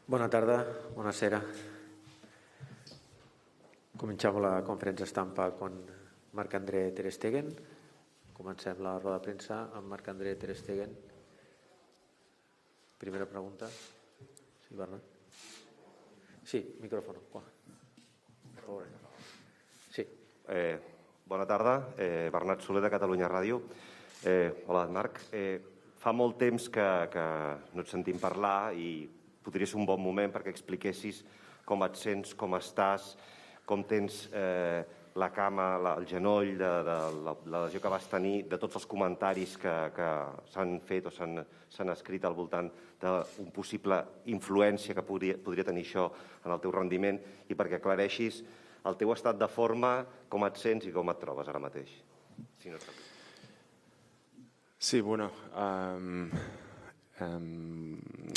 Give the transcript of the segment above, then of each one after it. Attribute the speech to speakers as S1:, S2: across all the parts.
S1: Bona tarda, buonasera. Cominciamo la conferenza stampa con Marc-André Ter Stegen. Comencem la roda de premsa amb Marc-André Ter Stegen. Primera pregunta. Sí, Bernat? Sí, micrófono. Por favor. Sí.
S2: Bona tarda, Bernat Soler de Catalunya Ràdio. Hola, Marc. Fa molt temps que no et sentim parlar i podria ser un bon moment perquè expliquessis com et sents, com estàs, com tens la cama, el genoll de la lesió que vas tenir, de tots els comentaris que s'han fet o s'han escrit al voltant d'una possible influència que podria tenir això en el teu rendiment i perquè aclareixis el teu estat de forma, com et sents i com et trobes ara mateix.
S3: Sí, bueno,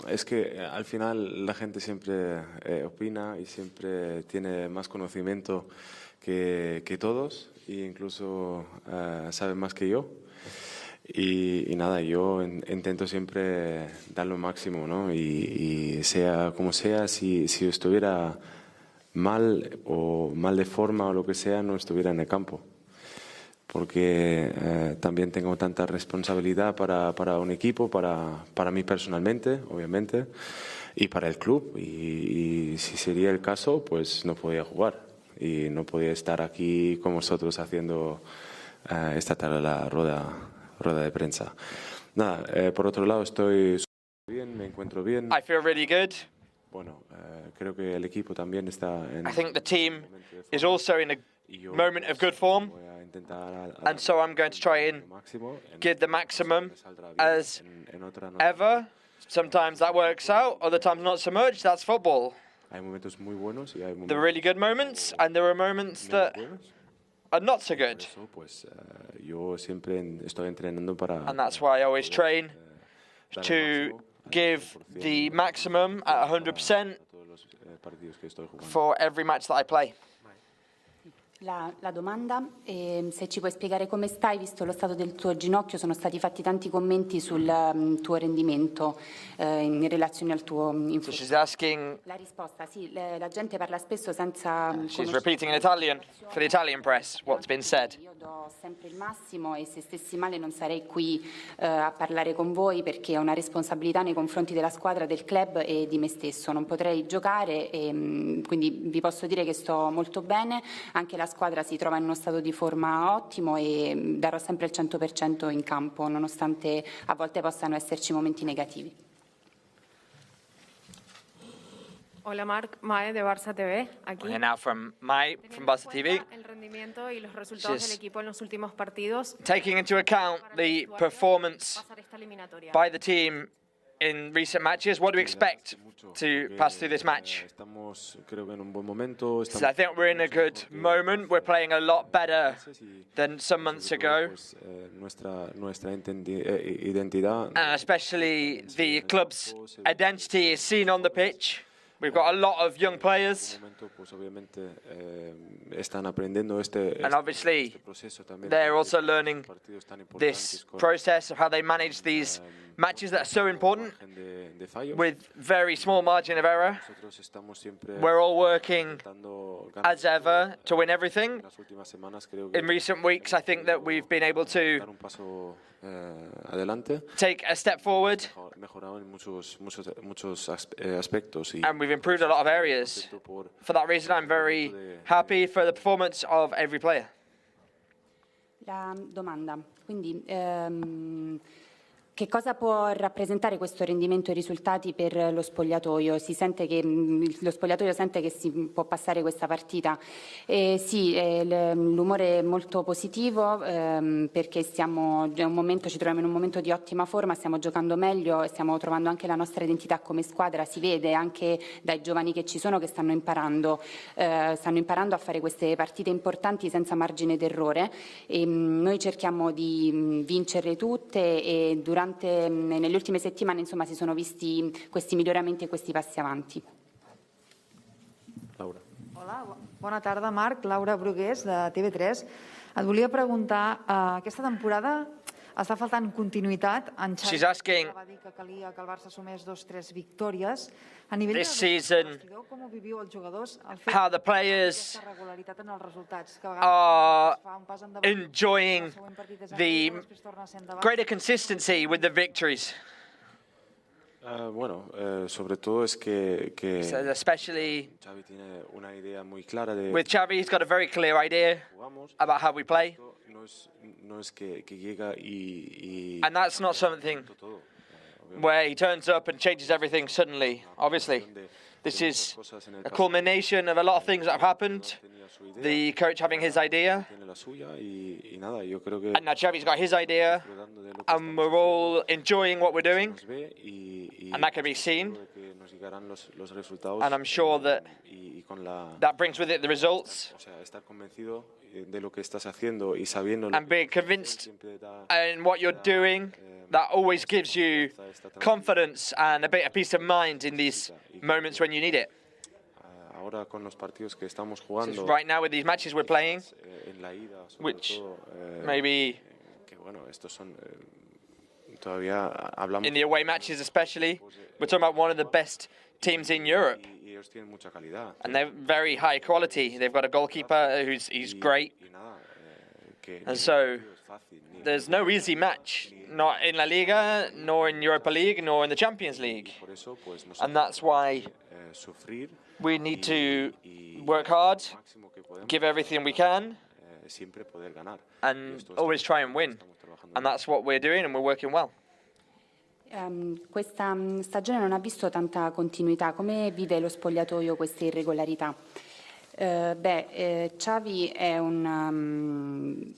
S3: es que al final la gente siempre opina y siempre tiene más conocimiento que todos e incluso sabe más que yo. Y nada, yo intento siempre dar lo máximo, ¿no? Y sea como sea, si estuviera mal o mal de forma o lo que sea, no estuviera en el campo. Porque también tengo tanta responsabilidad para un equipo, para mí personalmente, obviamente, y para el club. Y si sería el caso, pues no podía jugar. Y no podía estar aquí con vosotros haciendo esta tarde la rueda de prensa. Nada, por otro lado estoy bien, me encuentro bien.
S4: I feel really good.
S3: Bueno, creo que el equipo también está en...
S4: I think the team is also in a moment of good form. And so I'm going to try and give the maximum as ever. Sometimes that works out, other times not so much. That's football.
S3: Hay momentos muy buenos y hay momentos...
S4: There are really good moments and there are moments that are not so good.
S3: Pues yo siempre estoy entrenando para...
S4: And that's why I always train to give the maximum at 100% for every match that I play.
S5: La domanda, se ci puoi spiegare come stai, visto lo stato del tuo ginocchio, sono stati fatti tanti commenti sul tuo rendimento in relazione al tuo infortunio.
S4: So she's asking,
S5: La risposta, sì, la gente parla spesso senza
S4: she's repeating in Italian for the Italian press what's been said.
S5: Io do sempre il massimo e se stessi male non sarei qui a parlare con voi perché ho una responsabilità nei confronti della squadra, del club e di me stesso. Non potrei giocare e quindi vi posso dire che sto molto bene, anche la squadra si trova in uno stato di forma ottimo e darò sempre il 100% in campo, nonostante a volte possano esserci momenti negativi.
S6: Hola Marc, Mae de Barça TV, aquí.
S4: And now from Mai from Barça TV.
S6: El rendimiento y los resultados del equipo en los últimos partidos.
S4: Taking into account the performance by the team in recent matches, what do we expect to pass through this match? So I think we're in a good moment. We're playing a lot better than some months ago. And especially the club's identity is seen on the pitch. We've got a lot of young players. And obviously, they're also learning this process of how they manage these matches that are so important with very small margin of error. We're all working as ever to win everything. In recent weeks, I think that we've been able to take a step forward. And we've improved a lot of areas. For that reason, I'm very happy for the performance of every player.
S5: La domanda, quindi che cosa può rappresentare questo rendimento e i risultati per lo spogliatoio? Si sente che lo spogliatoio sente che si può passare questa partita? Sì, l'umore è molto positivo perché ci troviamo in un momento di ottima forma, stiamo giocando meglio e stiamo trovando anche la nostra identità come squadra, si vede anche dai giovani che ci sono che stanno imparando a fare queste partite importanti senza margine d'errore e noi cerchiamo di vincerle tutte e nelle ultime settimane insomma si sono visti questi miglioramenti e questi passi avanti.
S3: Laura.
S7: Hola, bona tarda Marc, Laura Brugués de TV3. Et volia preguntar, aquesta temporada Està faltant continuïtat. En Xavi
S4: She's asking
S7: va dir que calia que el Barça sumés 2-3 victòries. A nivell
S4: this season
S7: com ho viviu els jugadors?
S4: how the players
S7: Regularitat en els resultats, que
S4: are enjoying the greater consistency with the victories.
S3: Bueno, sobre todo es que
S4: So especially
S3: Xavi tiene una idea muy clara de
S4: with Xavi, he's got a very clear idea about how we play.
S3: No es que llega y
S4: And that's not something where he turns up and changes everything suddenly. Obviously, this is a culmination of a lot of things that have happened. The coach having his idea, and now Xavi's got his idea, and we're all enjoying what we're doing, and that can be seen. And I'm sure that that brings with it the results. And being convinced in what you're doing, that always gives you confidence and a bit of peace of mind in these moments when you need it. So right now with these matches we're playing, which maybe in the away matches especially, we're talking about one of the best teams in Europe. And they're very high quality. They've got a goalkeeper he's great. And so there's no easy match, not in La Liga, nor in Europa League, nor in the Champions League. And that's why we need to work hard, give everything we can, and always try and win. And that's what we're doing, and we're working well.
S5: Questa stagione non ha visto tanta continuità. Come vive lo spogliatoio queste irregolarità? Xavi è un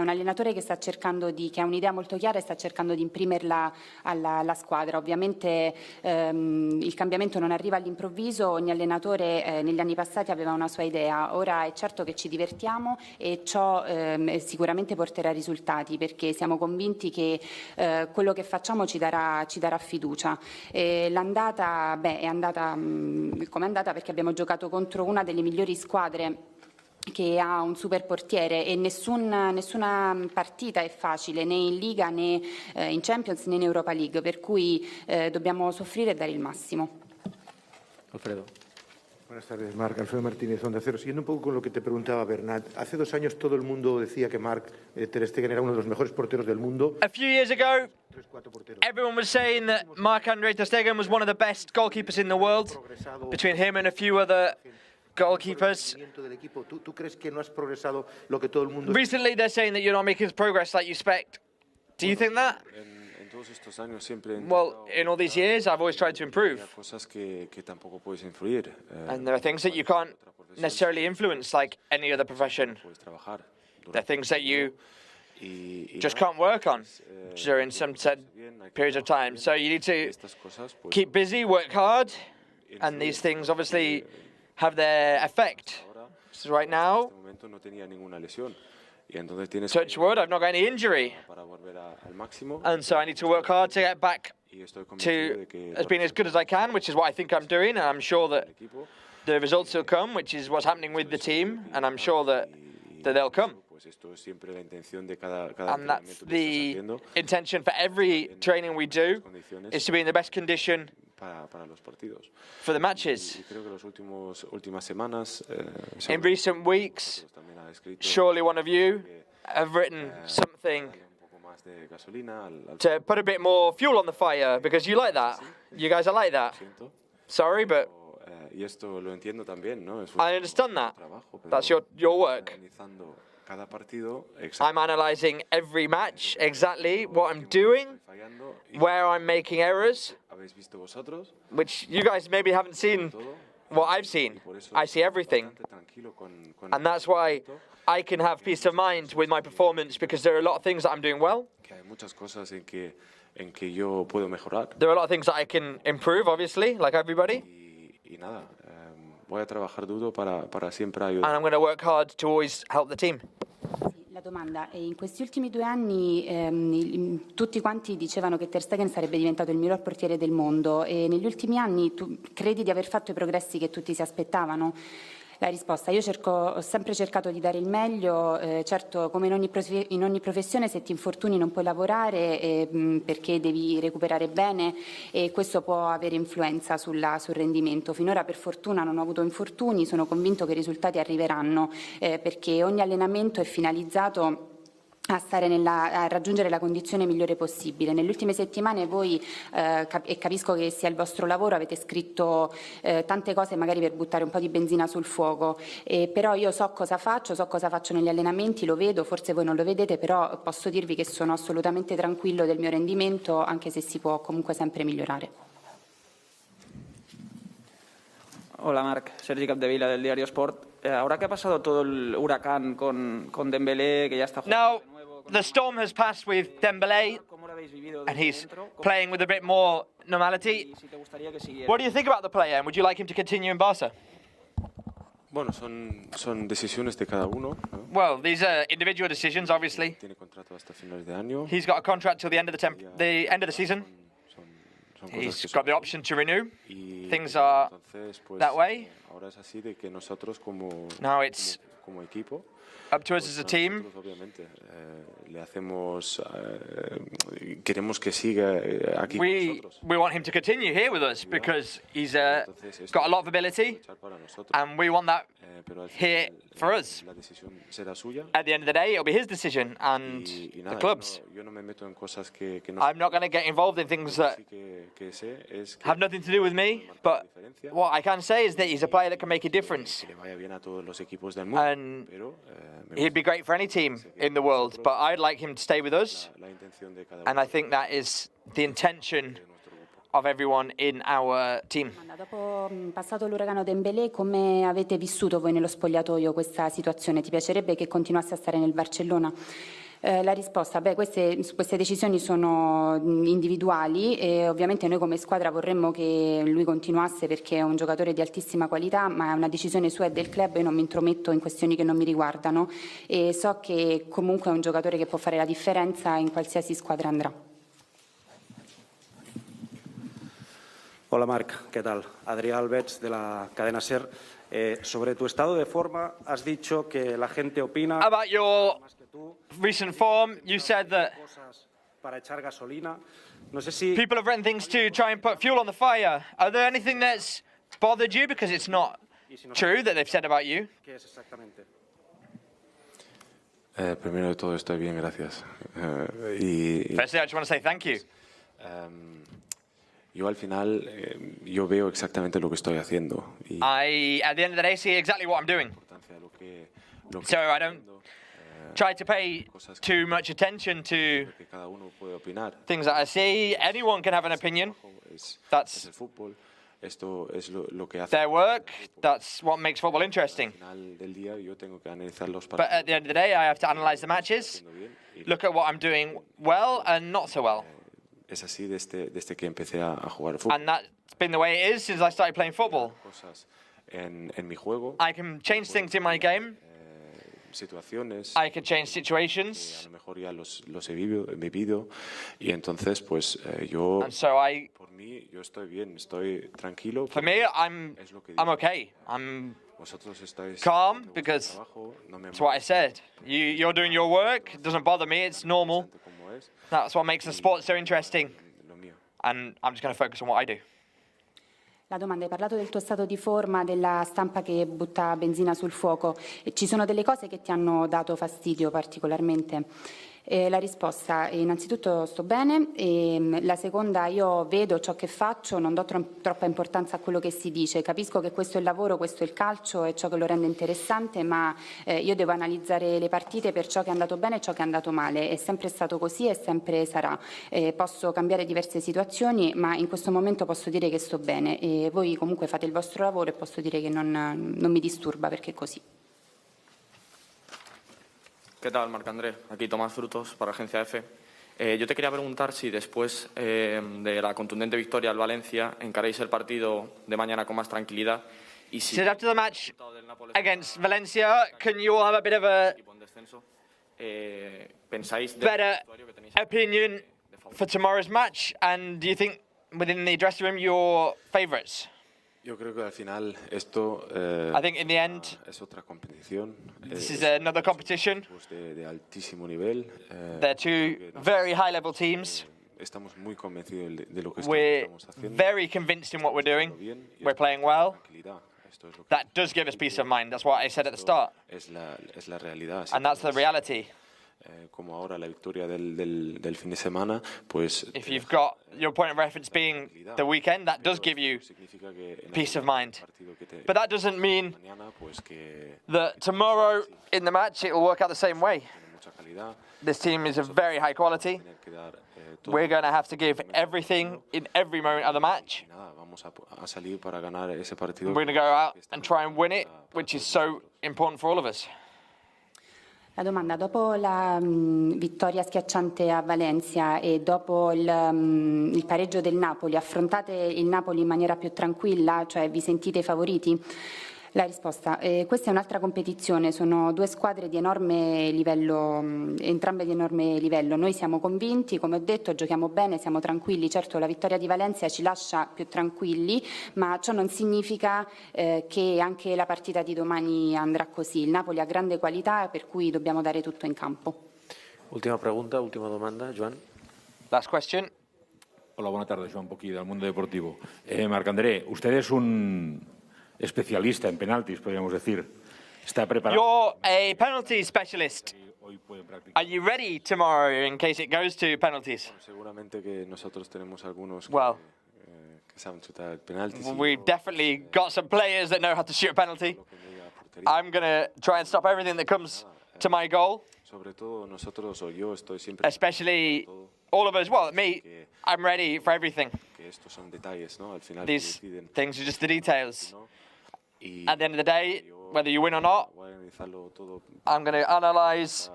S5: allenatore che ha un'idea molto chiara e sta cercando di imprimerla alla squadra. Ovviamente il cambiamento non arriva all'improvviso, ogni allenatore negli anni passati aveva una sua idea. Ora è certo che ci divertiamo e ciò sicuramente porterà risultati, perché siamo convinti che quello che facciamo ci darà fiducia. L'andata è andata come è andata perché abbiamo giocato contro una delle migliori squadre che ha un super portiere, e nessuna partita è facile, né in Liga, né in Champions, né in Europa League, per cui dobbiamo soffrire e dare il massimo.
S1: Alfredo.
S8: Buenas tardes, Marc. Alfredo Martínez, Onda Cero. Siguiendo un poco con lo que te preguntaba Bernat, hace 2 años todo el mundo decía que Ter Stegen era uno de los mejores porteros del mundo.
S4: A few years ago, everyone was saying that Marc-André Ter Stegen was one of the best goalkeepers in the world, between him and a few other goalkeepers. Recently, they're saying that you're not making progress like you expect. Do you think that? Well, in all these years, I've always tried to improve. And there are things that you can't necessarily influence like any other profession. There are things that you just can't work on during some set periods of time. So you need to keep busy, work hard, and these things obviously have their effect. So right now, touch wood, I've not got any injury. And so I need to work hard to get back to as being as good as I can, which is what I think I'm doing. And I'm sure that the results will come, which is what's happening with the team. And I'm sure that they'll come. And that's the intention for every training we do, is to be in the best condition for the matches. In recent weeks, surely one of you have written something to put a bit more fuel on the fire, because you like that. You guys are like that. Sorry, but I understand that. That's your work. I'm analysing every match, exactly what I'm doing, where I'm making errors, which you guys maybe haven't seen what I've seen. I see everything. And that's why I can have peace of mind with my performance, because there are a lot of things that I'm doing well. There are a lot of things that I can improve, obviously, like everybody. And I'm going to work hard to always help the team.
S5: La domanda è: in questi ultimi 2 anni tutti quanti dicevano che Ter Stegen sarebbe diventato il miglior portiere del mondo, e negli ultimi anni tu credi di aver fatto i progressi che tutti si aspettavano? La risposta, ho sempre cercato di dare il meglio, certo come in ogni professione se ti infortuni non puoi lavorare perché devi recuperare bene e questo può avere influenza sul rendimento. Finora per fortuna non ho avuto infortuni, sono convinto che i risultati arriveranno perché ogni allenamento è finalizzato a raggiungere la condizione migliore possibile. Nelle ultime settimane voi, e capisco che sia il vostro lavoro, avete scritto tante cose magari per buttare un po' di benzina sul fuoco, però io so cosa faccio negli allenamenti, lo vedo, forse voi non lo vedete, però posso dirvi che sono assolutamente tranquillo del mio rendimento, anche se si può comunque sempre migliorare.
S9: Hola Marc, Sergi Capdevila del Diario Sport. Ahora que ha pasado todo el huracán con Dembélé, que ya está jugando.
S4: The storm has passed with Dembélé, and he's playing with a bit more normality. What do you think about the player, and would you like him to continue in Barca?
S3: Bueno, son decisiones de cada uno, ¿no?
S4: Well, these are individual decisions, obviously.
S3: Tiene contrato hasta finales de año.
S4: He's got a contract till the end of the season. He's got the option to renew. Things are that way.
S3: Ahora es así de que nosotros como equipo
S4: up to us as a team.
S3: Obviamente, le hacemos, queremos que siga aquí con nosotros.
S4: We want him to continue here with us because he's got a lot of ability, and we want that here for us.
S3: La decisión será suya.
S4: At the end of the day, it'll be his decision and the club's.
S3: Yo no me meto en cosas que no.
S4: I'm not going to get involved in things that have nothing to do with me, but what I can say is that he's a player that can make a difference. And he'd be great for any team in the world, but I'd like him to stay with us, and I think that is the intention of everyone in our team.
S5: Dopo passato l'uragano Dembélé, come avete vissuto voi nello spogliatoio questa situazione? Ti piacerebbe che continuasse a stare nel Barcellona? La risposta, queste decisioni sono individuali e ovviamente noi come squadra vorremmo che lui continuasse perché è un giocatore di altissima qualità, ma è una decisione sua e del club, io non mi intrometto in questioni che non mi riguardano e so che comunque è un giocatore che può fare la differenza in qualsiasi squadra andrà.
S10: Hola Marc, ¿qué tal? Adrià Albets de la cadena SER. Sobre tu estado de forma has dicho que la gente opina.
S4: About your recent form, you said that
S10: para echar gasolina. No sé si
S4: people have written things to try and put fuel on the fire. Are there anything that's bothered you because it's not true that they've said about you?
S10: ¿Qué es exactamente?
S3: Primero de todo estoy bien, gracias.
S4: Firstly, I just want to say thank you.
S3: Yo al final, yo veo exactamente lo que estoy haciendo.
S4: I, at the end of the day, see exactly what I'm doing. So I don't try to pay too much attention to things that I see. Anyone can have an opinion. That's their work. That's what makes football interesting. But at the end of the day, I have to analyze the matches, look at what I'm doing well and not so well.
S3: Es así desde que empecé a jugar fútbol.
S4: And that's been the way it is since I started playing football.
S3: En mi juego.
S4: I can change things in my game.
S3: Situaciones.
S4: I can change situations.
S3: A lo mejor ya los he vivido y entonces pues yo.
S4: And so
S3: por mí yo estoy bien, estoy tranquilo.
S4: For me, I'm okay. I'm calm because that's what I said. You're doing your work. It doesn't bother me. It's normal. That's what makes the sport so interesting. And I'm just going to focus on what I do.
S5: La domanda, hai parlato del tuo stato di forma, della stampa che butta benzina sul fuoco. Ci sono delle cose che ti hanno dato fastidio particolarmente? La risposta, innanzitutto sto bene, la seconda, io vedo ciò che faccio, non do troppa importanza a quello che si dice, capisco che questo è il lavoro, questo è il calcio, è ciò che lo rende interessante, ma io devo analizzare le partite per ciò che è andato bene e ciò che è andato male, è sempre stato così e sempre sarà. Posso cambiare diverse situazioni, ma in questo momento posso dire che sto bene e voi comunque fate il vostro lavoro e posso dire che non mi disturba perché è così.
S11: ¿Qué tal, Marc André? Aquí Tomás Frutos para Agencia EFE. Yo te quería preguntar si después de la contundente victoria al Valencia encaráis el partido de mañana con más tranquilidad y si
S4: after the match against Valencia, can you all have a bit of a better opinion for tomorrow's match? And do you think within the dressing room you're favourites?
S3: Yo creo que al final esto
S4: I think in the end,
S3: es otra competición.
S4: this is another competition.
S3: De altísimo nivel.
S4: They're two very high-level teams.
S3: Estamos muy convencidos de lo que
S4: We're
S3: estamos haciendo.
S4: very convinced in what we're doing. We're playing well. That does give us peace of mind. That's what I said at the start.
S3: Es la realidad.
S4: And that's the reality.
S3: Como ahora la victoria del fin de semana, pues.
S4: If you've got your point of reference being the weekend, that does give you peace of mind. But that doesn't mean that tomorrow in the match it will work out the same way. This team is of very high quality. We're going to have to give everything in every moment of the match. We're going to go out and try and win it, which is so important for all of us.
S5: La domanda, dopo la vittoria schiacciante a Valencia e dopo il pareggio del Napoli, affrontate il Napoli in maniera più tranquilla, cioè vi sentite favoriti? La risposta, questa è un'altra competizione, sono due squadre di enorme livello, entrambe di enorme livello. Noi siamo convinti, come ho detto, giochiamo bene, siamo tranquilli. Certo la vittoria di Valencia ci lascia più tranquilli, ma ciò non significa che anche la partita di domani andrà così. Il Napoli ha grande qualità, per cui dobbiamo dare tutto in campo.
S1: Última pregunta, última domanda, Joan.
S4: Last question.
S12: Hola, buenas tardes, Joan Poquí, del Mundo Deportivo. Marc-André, usted es un especialista en penaltis, podríamos decir. ¿Está preparado?
S4: You're a penalty specialist. Are you ready tomorrow in case it goes to penalties?
S3: Seguramente que nosotros tenemos algunos que saben chutar penaltis.
S4: We've definitely got some players that know how to shoot a penalty. I'm going to try and stop everything that comes to my goal.
S3: Sobre todo nosotros o yo estoy siempre.
S4: Especially all of us. Well, me, I'm ready for everything.
S3: Que estos son detalles, ¿no? Al final
S4: these things are just the details. At the end of the day, whether you win or not, I'm going to analyze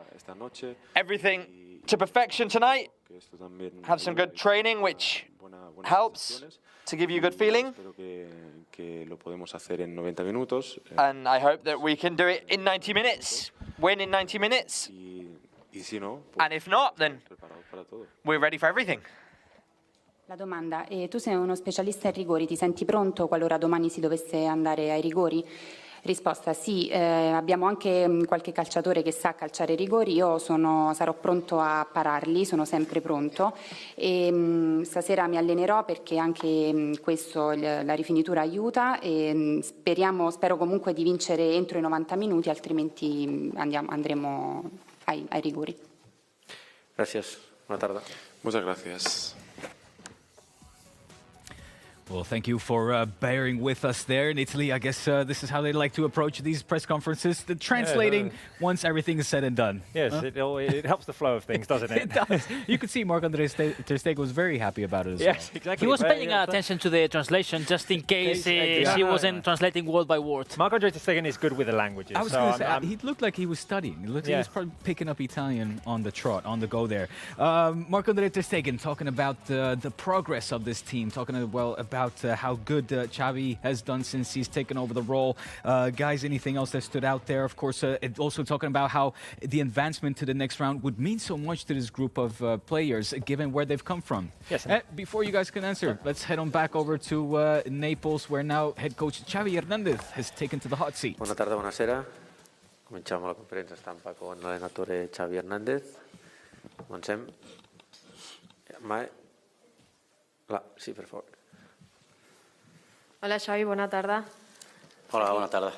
S4: everything to perfection tonight, have some good training, which helps to give you a good feeling. And I hope that we can do it in 90 minutes, win in 90 minutes. And if not, then we're ready for everything.
S5: La domanda, tu sei uno specialista in rigori, ti senti pronto qualora domani si dovesse andare ai rigori? Risposta, sì, abbiamo anche qualche calciatore che sa calciare i rigori, io sarò pronto a pararli, sono sempre pronto e stasera mi allenerò perché anche questo, la rifinitura aiuta e spero comunque di vincere entro i 90 minuti, altrimenti andremo ai rigori.
S1: Gracias, buona tarda.
S3: Muchas gracias.
S13: Well, thank you for bearing with us there in Italy. I guess this is how they like to approach these press conferences, the translating once everything is said and done.
S14: Yes, it helps the flow of things, doesn't it?
S13: It does. You could see Marc-André Ter Stegen was very happy about it as well.
S14: Exactly.
S15: He was paying attention to the translation just in case she wasn't translating word by word.
S14: Marc-André Ter Stegen is good with the languages.
S13: I was going to say, he looked like he was studying. He looked like he was probably picking up Italian on the trot, on the go there. Marc-André Ter Stegen talking about the progress of this team, talking about how good Xavi has done since he's taken over the role. Guys, anything else that stood out there? Of course, also talking about how the advancement to the next round would mean so much to this group of players, given where they've come from.
S14: Yes.
S13: Before you guys can answer, let's head on back over to Naples, where now head coach Xavi Hernández has taken to the hot seat.
S1: Buona tarda, buonasera. Cominciamo la conferenza stampa con l'allenatore Xavi Hernández. Comencem. Sì, per favore.
S6: Hola Xavi, bona tarda.
S16: Hola, bona tarda.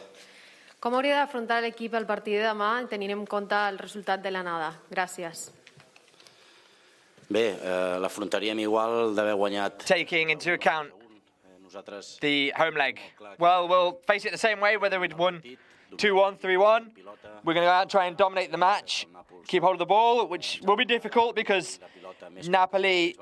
S6: Com hauria d'afrontar l'equip el partit de demà tenint en compte el resultat de l'anada? Gràcies.
S16: Bé, l'afrontaríem igual d'haver guanyat.
S4: Taking into account the home leg. Well, we'll face it the same way, whether we'd won 2-1, 3-1. We're going to go out and try and dominate the match, keep hold of the ball, which will be difficult because Napoli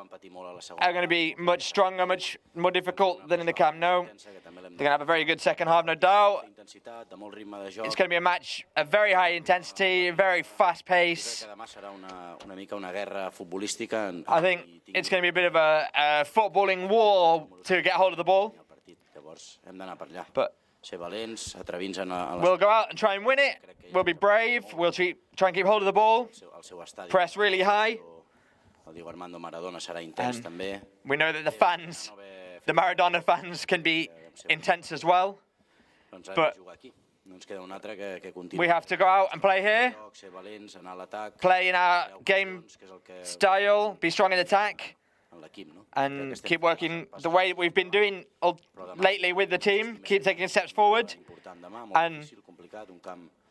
S4: are going to be much stronger, much more difficult than in the Camp Nou. They're going to have a very good second half, no doubt. It's going to be a match of very high intensity, very fast pace. I think it's going to be a bit of a footballing war to get hold of the ball. But we'll go out and try and win it. We'll be brave. We'll try and keep hold of the ball. Press really high. And we know that the fans, the Maradona fans, can be intense as well. But we have to go out and play here, play in our game style, be strong in attack, and keep working the way we've been doing lately with the team, keep taking steps forward. And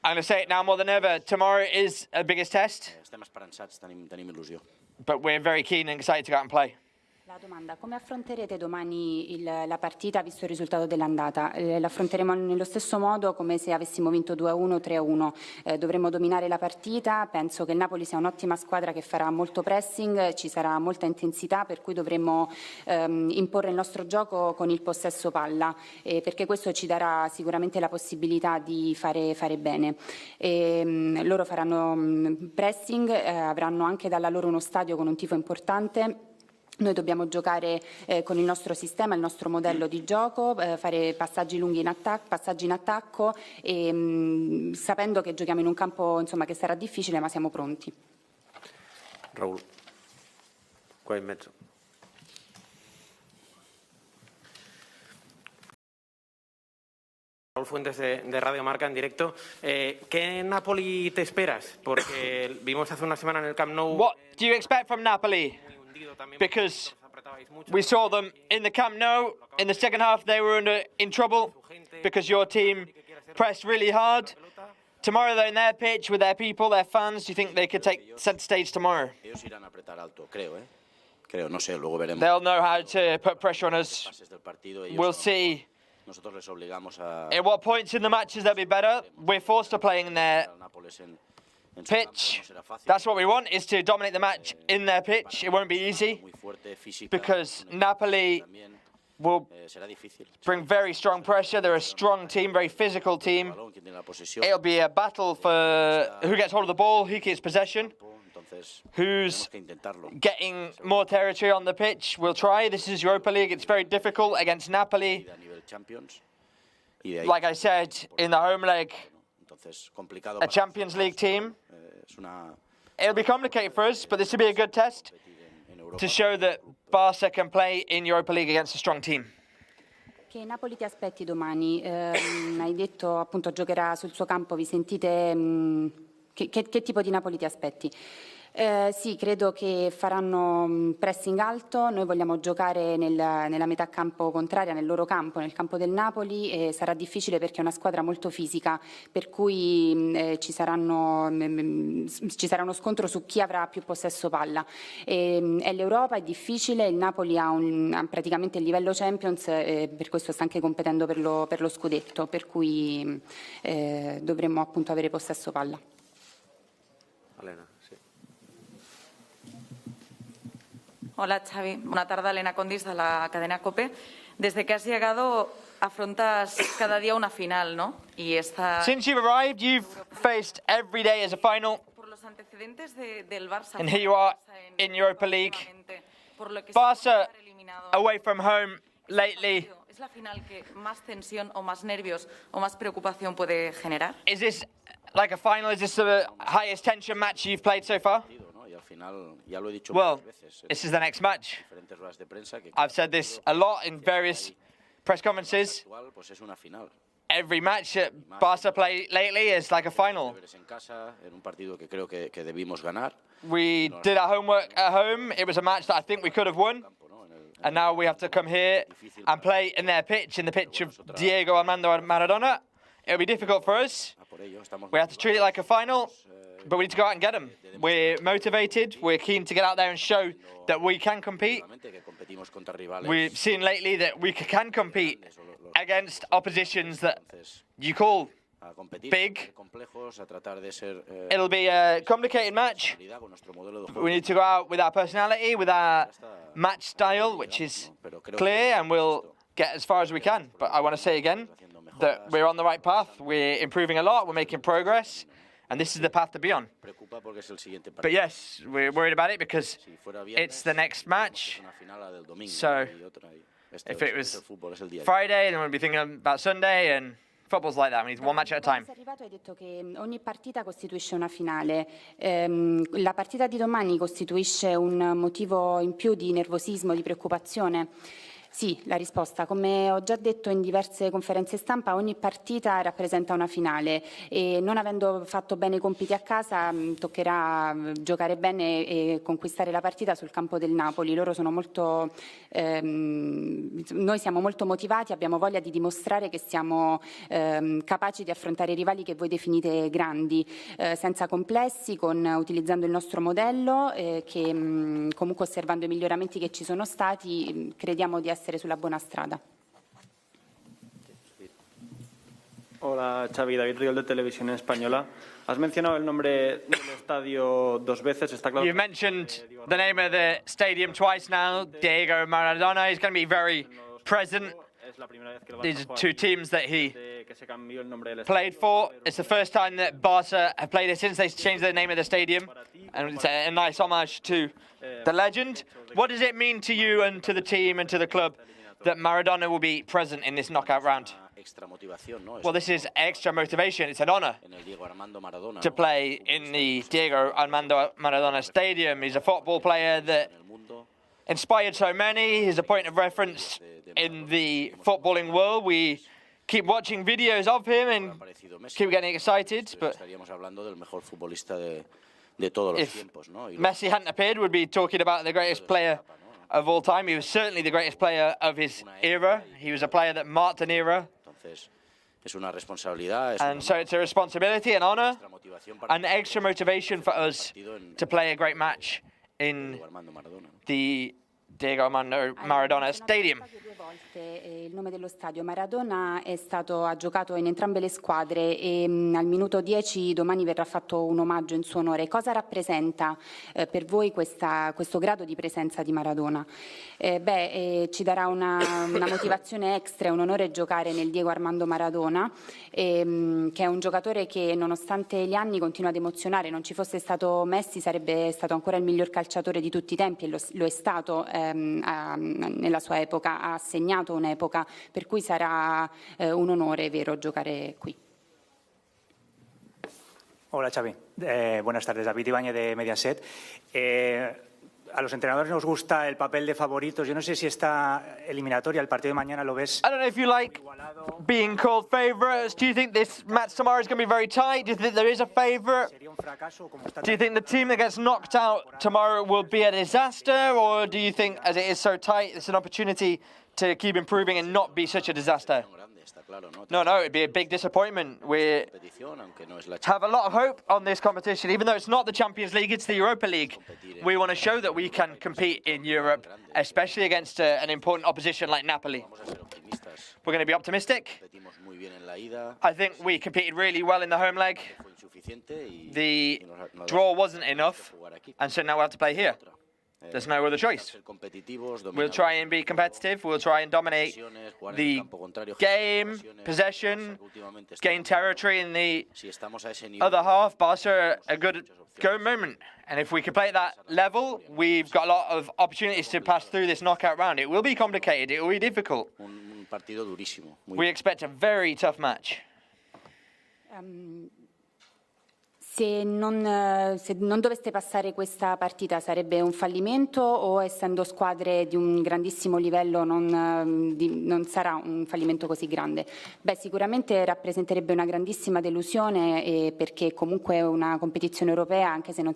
S4: I'm going to say it now more than ever, tomorrow is the biggest test, but we're very keen and excited to go out and play.
S5: La domanda, come affronterete domani la partita visto il risultato dell'andata? L'affronteremo nello stesso modo come se avessimo vinto 2-1, 3-1. Dovremo dominare la partita, penso che il Napoli sia un'ottima squadra che farà molto pressing, ci sarà molta intensità, per cui dovremo imporre il nostro gioco con il possesso palla, perché questo ci darà sicuramente la possibilità di fare bene. Loro faranno pressing, avranno anche dalla loro uno stadio con un tifo importante. Noi dobbiamo giocare con il nostro sistema, il nostro modello di gioco, fare passaggi lunghi in attacco, passaggi in attacco e sapendo che giochiamo in un campo insomma, che sarà difficile, ma siamo pronti.
S1: Raúl, qua in mezzo.
S17: Raúl Fuentes de Radio Marca en directo. ¿Qué Napoli te esperas? Porque vimos hace una semana en el Camp Nou.
S4: What do you expect from Napoli? Because we saw them in the Camp Nou. In the second half, they were in trouble because your team pressed really hard. Tomorrow, they're in their pitch with their people, their fans. Do you think they could take centre stage tomorrow? They'll know how to put pressure on us. We'll see. At what points in the matches they'll be better. We're forced to playing in their pitch. That's what we want, is to dominate the match in their pitch. It won't be easy because Napoli will bring very strong pressure. They're a strong team, very physical team. It'll be a battle for who gets hold of the ball, who keeps possession, who's getting more territory on the pitch. We'll try. This is Europa League. It's very difficult against Napoli. Like I said, in the home leg, a Champions League team. It'll be complicated for us, but this will be a good test to show that Barça can play in Europa League against a strong team.
S5: Che Napoli ti aspetti domani? Hai detto appunto giocherà sul suo campo, vi sentite? Che tipo di Napoli ti aspetti? Sì, credo che faranno pressing alto, noi vogliamo giocare nella metà campo contraria, nel loro campo, nel campo del Napoli, e sarà difficile perché è una squadra molto fisica, per cui ci sarà uno scontro su chi avrà più possesso palla. È l'Europa, è difficile, il Napoli ha praticamente il livello Champions, per questo sta anche competendo per lo scudetto, per cui dovremmo appunto avere possesso palla.
S1: Elena.
S18: Hola Xavi, buena tarde, Elena Condis de la cadena COPE. Desde que has llegado afrontas cada día una final, ¿no? Y esta...
S4: Since you've arrived, you've faced every day as a final.
S18: Por los antecedentes del Barça.
S4: And here you are in Europa League. Barça away from home lately.
S18: ¿Es la final que más tensión o más nervios o más preocupación puede generar?
S4: Is this like a final? Is this the highest tension match you've played so far? Well, this is the next match. I've said this a lot in various press conferences. Every match that Barca play lately is like a final. We did our homework at home. It was a match that I think we could have won. And now we have to come here and play in their pitch, in the pitch of Diego Armando Maradona. It'll be difficult for us. We have to treat it like a final. But we need to go out and get them. We're motivated. We're keen to get out there and show that we can compete. We've seen lately that we can compete against oppositions that you call big. It'll be a complicated match. We need to go out with our personality, with our match style, which is clear, and we'll get as far as we can. But I want to say again that we're on the right path. We're improving a lot. We're making progress. And this is the path to be on. But yes, we're worried about it because it's the next match. So if it was Friday, then we'd be thinking about Sunday, and football's like that. We need one match at a time.
S5: Hai detto che ogni partita costituisce una finale. La partita di domani costituisce un motivo in più di nervosismo, di preoccupazione. Sì, la risposta. Come ho già detto in diverse conferenze stampa, ogni partita rappresenta una finale e non avendo fatto bene i compiti a casa toccherà giocare bene e conquistare la partita sul campo del Napoli. Loro sono molto, noi siamo molto motivati, abbiamo voglia di dimostrare che siamo capaci di affrontare i rivali che voi definite grandi, senza complessi, utilizzando il nostro modello che comunque osservando i miglioramenti che ci sono stati crediamo di essere sulla buena strada.
S9: Hola Xavi, David Riol de Televisión Española. Has mencionado el nombre del estadio dos veces. Está claro.
S4: You mentioned the name of the stadium twice now. Diego Maradona is going to be very present. These are two teams that he played for. It's the first time that Barca have played it since they changed the name of the stadium, and it's a nice homage to the legend. What does it mean to you and to the team and to the club that Maradona will be present in this knockout round? Well, this is extra motivation. It's an honor to play in the Diego Armando Maradona Stadium. He's a football player that inspired so many. He's a point of reference in the footballing world. We keep watching videos of him and keep getting excited. But if Messi hadn't appeared, we'd be talking about the greatest player of all time. He was certainly the greatest player of his era. He was a player that marked an era. And so it's a responsibility, an honor, an extra motivation for us to play a great match in the Diego Armando Maradona Stadium.
S5: Il nome dello stadio Maradona ha giocato in entrambe le squadre e al minuto 10 domani verrà fatto un omaggio in suo onore. Cosa rappresenta per voi questo grado di presenza di Maradona? Ci darà una motivazione extra, un onore giocare nel Diego Armando Maradona, che è un giocatore che nonostante gli anni continua ad emozionare. Non ci fosse stato Messi sarebbe stato ancora il miglior calciatore di tutti i tempi e lo è stato nella sua epoca, ha segnato un'epoca, per cui sarà un onore vero giocare qui.
S19: Hola Xavi, buenas tardes, David Ibáñez de Mediaset. A los entrenadores nos gusta el papel de favoritos. Yo no sé si esta eliminatoria, el partido de mañana, lo ves.
S4: I don't know if you like being called favourites. Do you think this match tomorrow is going to be very tight? Do you think there is a favourite? Do you think the team that gets knocked out tomorrow will be a disaster? Or do you think, as it is so tight, it's an opportunity to keep improving and not be such a disaster? No, it'd be a big disappointment. We have a lot of hope on this competition. Even though it's not the Champions League, it's the Europa League. We want to show that we can compete in Europe, especially against an important opposition like Napoli. We're going to be optimistic. I think we competed really well in the home leg. The draw wasn't enough, and so now we'll have to play here. There's no other choice. We'll try and be competitive. We'll try and dominate the game, possession, gain territory in the other half. Barca a good go moment. And if we can play at that level, we've got a lot of opportunities to pass through this knockout round. It will be complicated. It will be difficult. We expect a very tough match.
S5: Se non doveste passare questa partita sarebbe un fallimento o essendo squadre di un grandissimo livello non sarà un fallimento così grande? Sicuramente rappresenterebbe una grandissima delusione perché comunque è una competizione europea anche se non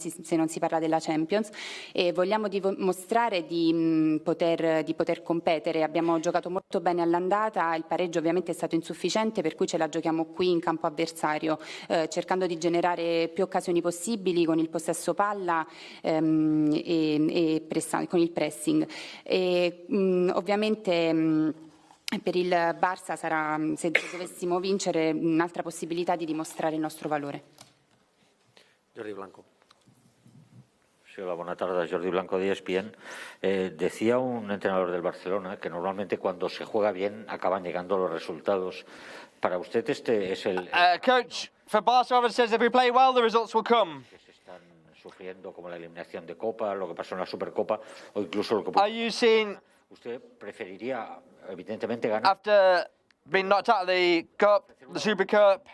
S5: si parla della Champions e vogliamo dimostrare di poter competere. Abbiamo giocato molto bene all'andata, il pareggio ovviamente è stato insufficiente per cui ce la giochiamo qui in campo avversario cercando di generare più occasioni possibili con il possesso palla e con il pressing. Ovviamente per il Barça sarà, se dovessimo vincere, un'altra possibilità di dimostrare il nostro valore.
S1: Jordi Blanco.
S20: Sí, hola, buenas tardes, Jordi Blanco de ESPN. Decía un entrenador del Barcelona que normalmente cuando se juega bien acaban llegando los resultados. Para usted este es el...
S4: Coach for Barcelona says if we play well, the results will come.
S20: Están sufriendo como la eliminación de Copa, lo que pasó en la Supercopa o incluso lo que...
S4: Are you seeing...
S20: Usted preferiría, evidentemente, ganar...
S4: After being knocked out of the Cup, the Super Cup,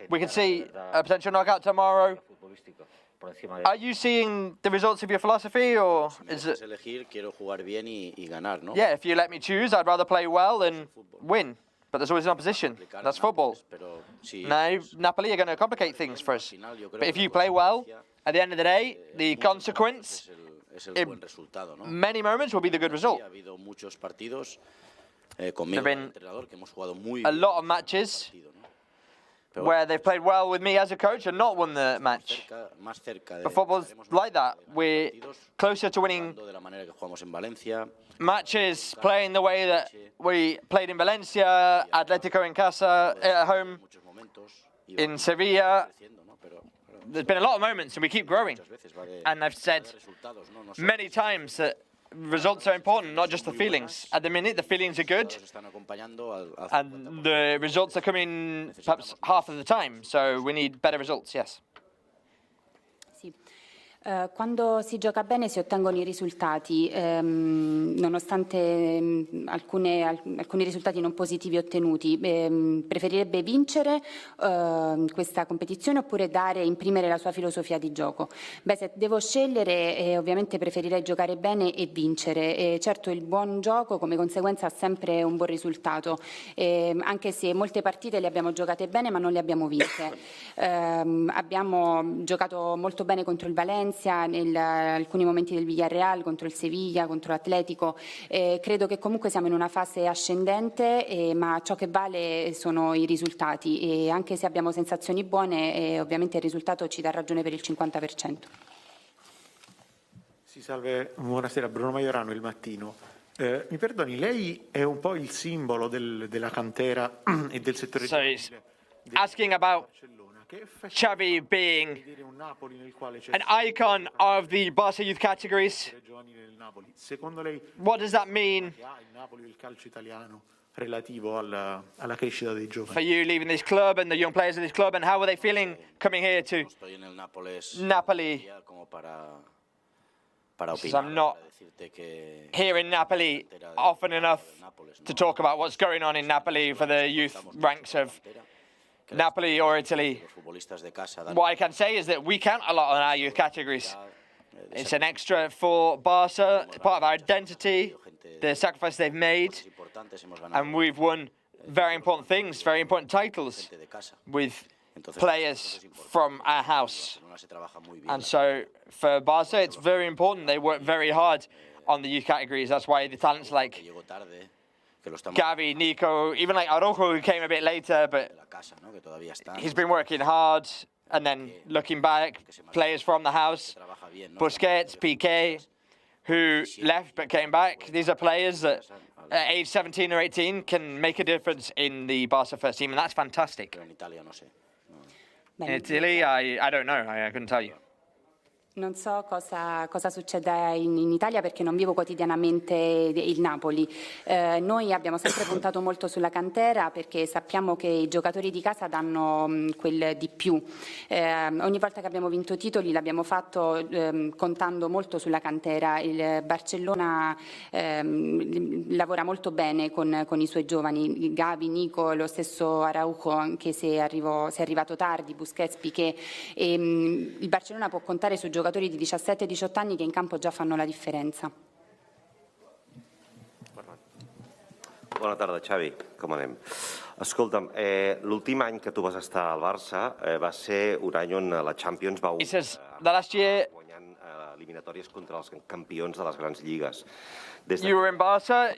S4: we can see a potential knockout tomorrow.
S20: por encima de...
S4: Are you seeing the results of your philosophy, or is it?
S16: Elegir, quiero jugar bien y ganar, ¿no?
S4: Yeah, if you let me choose, I'd rather play well than win. But there's always an opposition. That's football. Now, Napoli are going to complicate things for us. But if you play well, at the end of the day, the consequence, in many moments, will be the good result. There have been a lot of matches where they've played well with me as a coach and not won the match. But football's like that. We're closer to winning matches playing the way that we played in Valencia, Atletico in casa, at home, in Sevilla. There's been a lot of moments and we keep growing. And I've said many times that results are important, not just the feelings. At the minute, the feelings are good, and the results are coming perhaps half of the time. So we need better results, yes.
S5: Quando si gioca bene si ottengono i risultati, nonostante alcuni risultati non positivi ottenuti. Preferirebbe vincere questa competizione oppure imprimere la sua filosofia di gioco? Beh, se devo scegliere, ovviamente preferirei giocare bene e vincere. Certo, il buon gioco come conseguenza ha sempre un buon risultato, anche se molte partite le abbiamo giocate bene ma non le abbiamo vinte. Abbiamo giocato molto bene contro il Valencia, in alcuni momenti del Villarreal, contro il Sevilla, contro l'Atletico. Credo che comunque siamo in una fase ascendente, ma ciò che vale sono i risultati, e anche se abbiamo sensazioni buone, ovviamente il risultato ci dà ragione per il 50%.
S8: Sì, salve, buonasera, Bruno Maiorano, Il Mattino. Mi perdoni, lei è un po' il simbolo della cantera e del settore giovanile.
S4: Asking about Xavi being an icon of the Barca youth categories. What does that mean for you leaving this club and the young players of this club, and how are they feeling coming here to Napoli? Because I'm not here in Napoli often enough to talk about what's going on in Napoli for the youth ranks of Napoli or Italy. What I can say is that we count a lot on our youth categories. It's an extra for Barca, part of our identity, the sacrifice they've made, and we've won very important things, very important titles with players from our house. And so for Barca, it's very important. They work very hard on the youth categories. That's why the talents like Xavi, Nico, even like Araujo, who came a bit later, but he's been working hard. And then looking back, players from the house, Busquets, Piqué, who left but came back. These are players that at age 17 or 18 can make a difference in the Barca first team, and that's fantastic. In Italy, I don't know, I couldn't tell you.
S5: Non so cosa succede in Italia perché non vivo quotidianamente il Napoli. Noi abbiamo sempre puntato molto sulla cantera perché sappiamo che i giocatori di casa danno quel di più. Ogni volta che abbiamo vinto titoli l'abbiamo fatto contando molto sulla cantera. Il Barcellona lavora molto bene con i suoi giovani, Xavi, Nico, lo stesso Araujo, anche se è arrivato tardi, Busquets, Piqué. Il Barcellona può contare su giocatori di 17-18 anni che in campo già fanno la differenza.
S2: Bona tarda, Xavi. Com anem? Escolta'm, l'últim any que tu vas estar al Barça va ser un any on la Champions va guanyant eliminatòries contra els campions de les grans lligues.
S4: You were in Barca,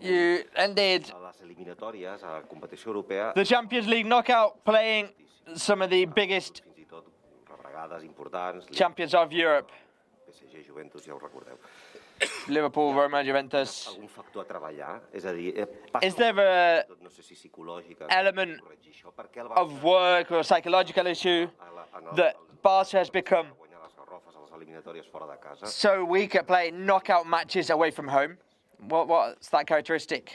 S4: you ended the Champions League knockout playing some of the biggest champions of Europe.
S2: PSG, Juventus, ja ho recordeu.
S4: Liverpool, Roma, Juventus.
S2: Algun factor a treballar? És a dir,
S4: is there an element of work or a psychological issue that Barca has become so weak at playing knockout matches away from home? What's that characteristic?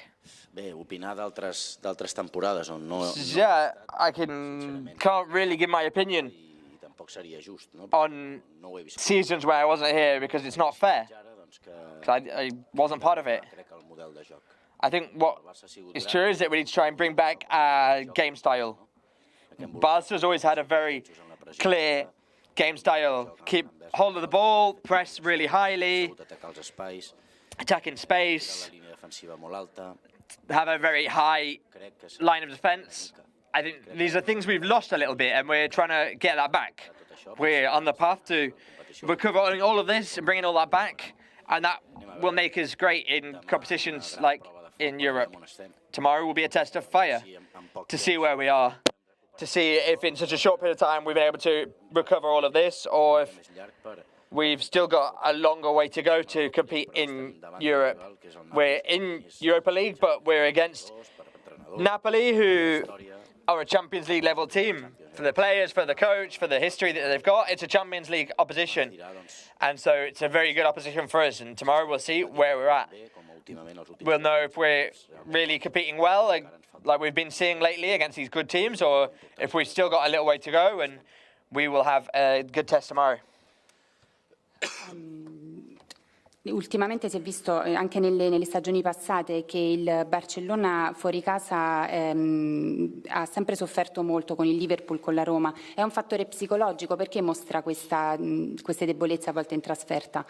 S16: Bé, opinar d'altres temporades on no...
S4: Yeah, I can't really give my opinion on seasons where I wasn't here because it's not fair. I wasn't part of it. I think what is true is that we need to try and bring back our game style. Barca's always had a very clear game style. Keep hold of the ball, press really highly, attack in space, have a very high line of defence. I think these are things we've lost a little bit, and we're trying to get that back. We're on the path to recovering all of this and bringing all that back, and that will make us great in competitions like in Europe. Tomorrow will be a test of fire to see where we are, to see if in such a short period of time we've been able to recover all of this, or if we've still got a longer way to go to compete in Europe. We're in Europa League, but we're against Napoli, who are a Champions League level team. For the players, for the coach, for the history that they've got, it's a Champions League opposition. And so it's a very good opposition for us. And tomorrow we'll see where we're at. We'll know if we're really competing well, like we've been seeing lately against these good teams, or if we've still got a little way to go, and we will have a good test tomorrow.
S5: Ultimamente si è visto anche nelle stagioni passate che il Barcellona fuori casa ha sempre sofferto molto con il Liverpool, con la Roma. È un fattore psicologico, perché mostra queste debolezze a volte in trasferta.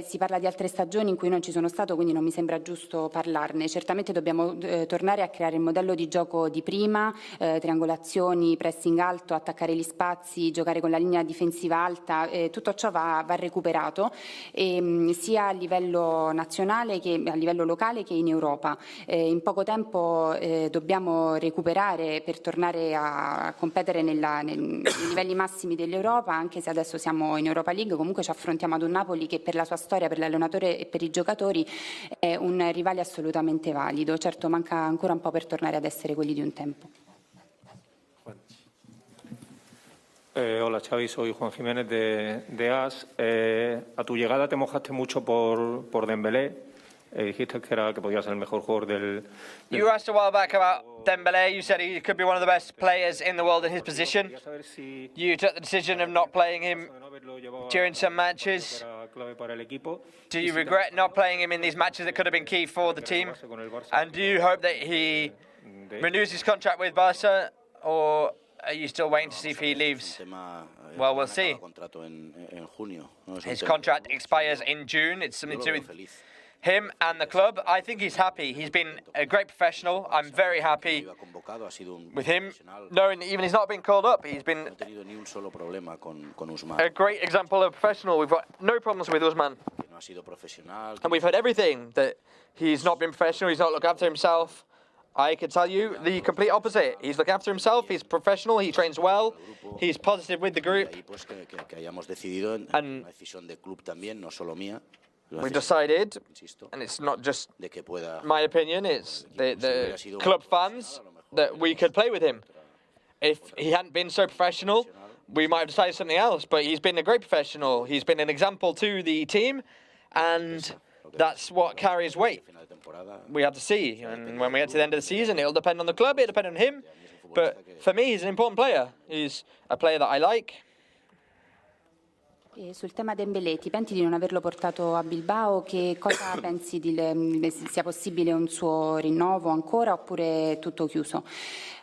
S5: Si parla di altre stagioni in cui non ci sono stato, quindi non mi sembra giusto parlarne. Certamente dobbiamo tornare a creare il modello di gioco di prima, triangolazioni, pressing alto, attaccare gli spazi, giocare con la linea difensiva alta, tutto ciò va recuperato, sia a livello nazionale che a livello locale che in Europa. In poco tempo dobbiamo recuperare per tornare a competere nei livelli massimi dell'Europa, anche se adesso siamo in Europa League. Comunque ci affrontiamo ad un Napoli che per la sua storia, per l'allenatore e per i giocatori è un rivale assolutamente valido. Certo, manca ancora un po' per tornare ad essere quelli di un tempo.
S21: Hola Xavi, soy Juan Jiménez de AS. A tu llegada te mojaste mucho por Dembélé. Dijiste que podía ser el mejor jugador del...
S4: You asked a while back about Dembélé. You said he could be one of the best players in the world in his position. You took the decision of not playing him during some matches. Do you regret not playing him in these matches that could have been key for the team? And do you hope that he renews his contract with Barca, or are you still waiting to see if he leaves? Well, we'll see. His contract expires in June. It's something to do with him and the club. I think he's happy. He's been a great professional. I'm very happy with him, knowing that even he's not been called up, he's been a great example of a professional. We've got no problems with Usman. And we've heard everything, that he's not been professional, he's not looked after himself. I could tell you the complete opposite. He's looking after himself, he's professional, he trains well, he's positive with the group. And we decided, and it's not just my opinion, it's the club fans, that we could play with him. If he hadn't been so professional, we might have decided something else, but he's been a great professional. He's been an example to the team, and that's what carries weight. We have to see, and when we get to the end of the season, it'll depend on the club, it'll depend on him, but for me, he's an important player. He's a player that I like.
S5: E sul tema Dembélé, ti penti di non averlo portato a Bilbao? Che cosa pensi sia possibile un suo rinnovo ancora, oppure è tutto chiuso?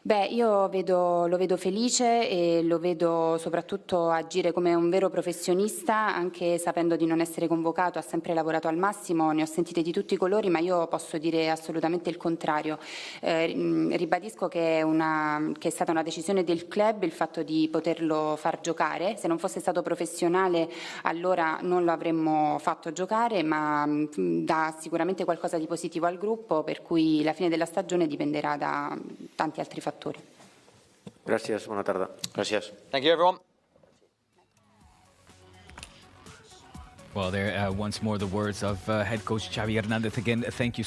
S5: Beh, io lo vedo felice e lo vedo soprattutto agire come un vero professionista, anche sapendo di non essere convocato. Ha sempre lavorato al massimo, ne ho sentite di tutti i colori, ma io posso dire assolutamente il contrario. Ribadisco che è stata una decisione del club il fatto di poterlo far giocare. Se non fosse stato professionale allora non lo avremmo fatto giocare, ma dà sicuramente qualcosa di positivo al gruppo, per cui la fine della stagione dipenderà da tanti altri fattori.
S1: Gràcies, bona tarda.
S2: Gràcies.
S4: Thank you, everyone.
S13: Well, there once more the words of head coach Xavi Hernández again. Thank you so